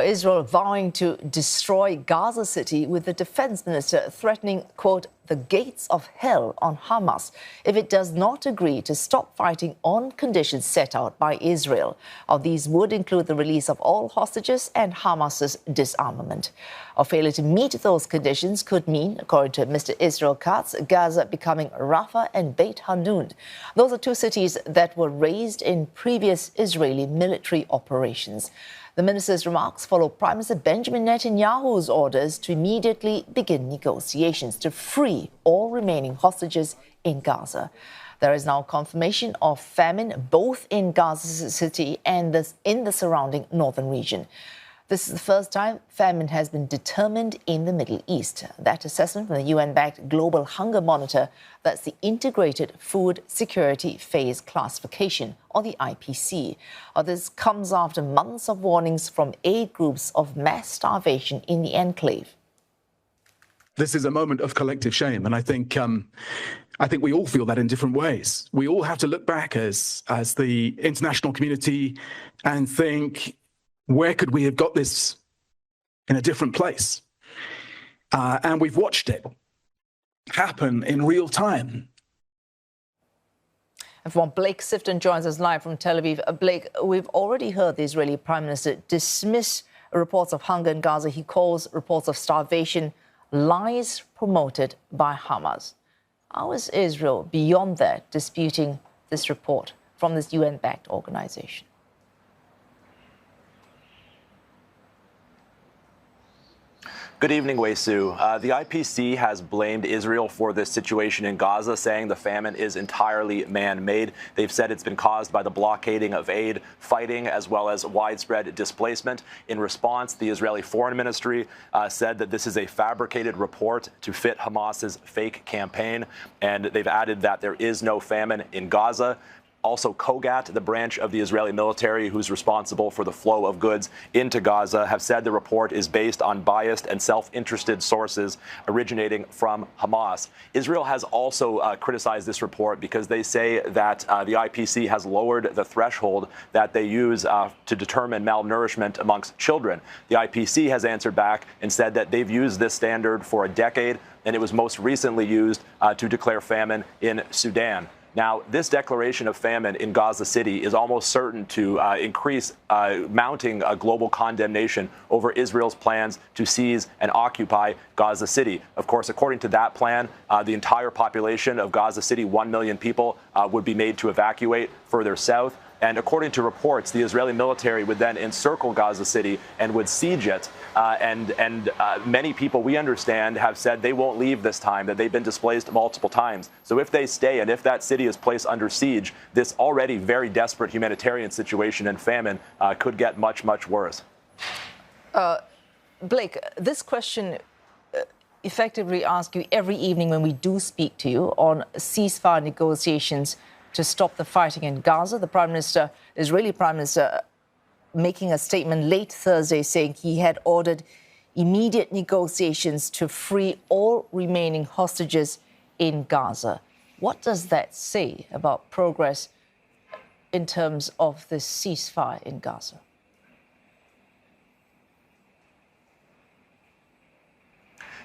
Israel vowing to destroy Gaza City, with the defense minister threatening, quote, the gates of hell on Hamas if it does not agree to stop fighting on conditions set out by Israel. These would include the release of all hostages and Hamas's disarmament. Failure to meet those conditions could mean, according to Mr. Israel Katz, Gaza becoming Rafah and Beit Hanoun. Those are two cities that were razed in previous Israeli military operations. The minister's remarks follow Prime Minister Benjamin Netanyahu's orders to immediately begin negotiations to free all remaining hostages in Gaza. There is now confirmation of famine both in Gaza City and in the surrounding northern region. This is the first time famine has been determined in the Middle East. That assessment from the UN-backed Global Hunger Monitor, that's the Integrated Food Security Phase Classification, or the IPC. This comes after months of warnings from aid groups of mass starvation in the enclave. This is a moment of collective shame, and I think we all feel that in different ways. We all have to look back as the international community and think, where could we have got this in a different place? And we've watched it happen in real time. Everyone, Blake Sifton joins us live from Tel Aviv. Blake, we've already heard the Israeli Prime Minister dismiss reports of hunger in Gaza. He calls reports of starvation lies promoted by Hamas. How is Israel, beyond that, disputing this report from this UN-backed organization? Good evening, Wei Su. The IPC has blamed Israel for this situation in Gaza, saying the famine is entirely man-made. They've said it's been caused by the blockading of aid, fighting, as well as widespread displacement. In response, the Israeli Foreign Ministry said that this is a fabricated report to fit Hamas's fake campaign, and they've added that there is no famine in Gaza. Also, Kogat, the branch of the Israeli military who's responsible for the flow of goods into Gaza, have said the report is based on biased and self-interested sources originating from Hamas. Israel has also criticized this report because they say that the IPC has lowered the threshold that they use to determine malnourishment amongst children. The IPC has answered back and said that they've used this standard for a decade, and it was most recently used to declare famine in Sudan. Now, this declaration of famine in Gaza City is almost certain to increase mounting a global condemnation over Israel's plans to seize and occupy Gaza City. Of course, according to that plan, the entire population of Gaza City, 1 million people, would be made to evacuate further south. And according to reports, the Israeli military would then encircle Gaza City and would siege it. And many people, we understand, have said they won't leave this time, that they've been displaced multiple times. So if they stay and if that city is placed under siege, this already very desperate humanitarian situation and famine could get much, much worse. Blake, this question effectively asks you every evening when we do speak to you on ceasefire negotiations to stop the fighting in Gaza. The Prime Minister, Israeli Prime Minister, making a statement late Thursday saying he had ordered immediate negotiations to free all remaining hostages in Gaza. What does that say about progress in terms of the ceasefire in Gaza?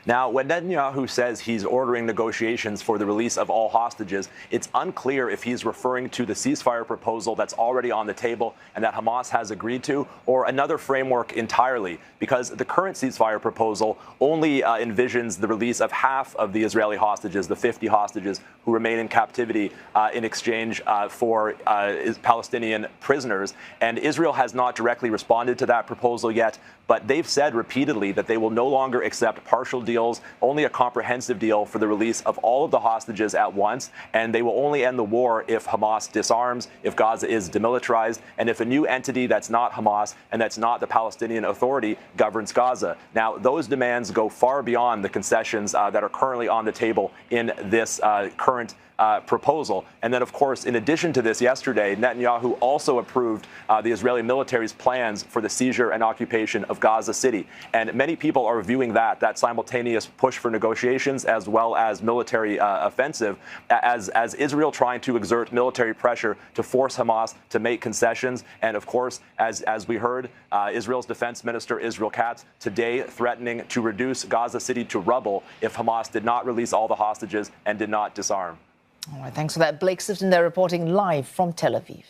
Now, when Netanyahu says he's ordering negotiations for the release of all hostages, it's unclear if he's referring to the ceasefire proposal that's already on the table and that Hamas has agreed to, or another framework entirely, because the current ceasefire proposal only envisions the release of half of the Israeli hostages, the 50 hostages who remain in captivity in exchange for Palestinian prisoners. And Israel has not directly responded to that proposal yet, but they've said repeatedly that they will no longer accept partial deals, only a comprehensive deal for the release of all of the hostages at once, and they will only end the war if Hamas disarms, if Gaza is demilitarized, and if a new entity that's not Hamas and that's not the Palestinian Authority governs Gaza. Now, those demands go far beyond the concessions that are currently on the table in this current proposal. And then, of course, in addition to this, yesterday, Netanyahu also approved the Israeli military's plans for the seizure and occupation of Gaza City. And many people are viewing that simultaneous push for negotiations as well as military offensive as Israel trying to exert military pressure to force Hamas to make concessions. And of course, as we heard, Israel's Defence Minister Israel Katz today threatening to reduce Gaza City to rubble if Hamas did not release all the hostages and did not disarm. All right, thanks for that. Blake Sifton there reporting live from Tel Aviv.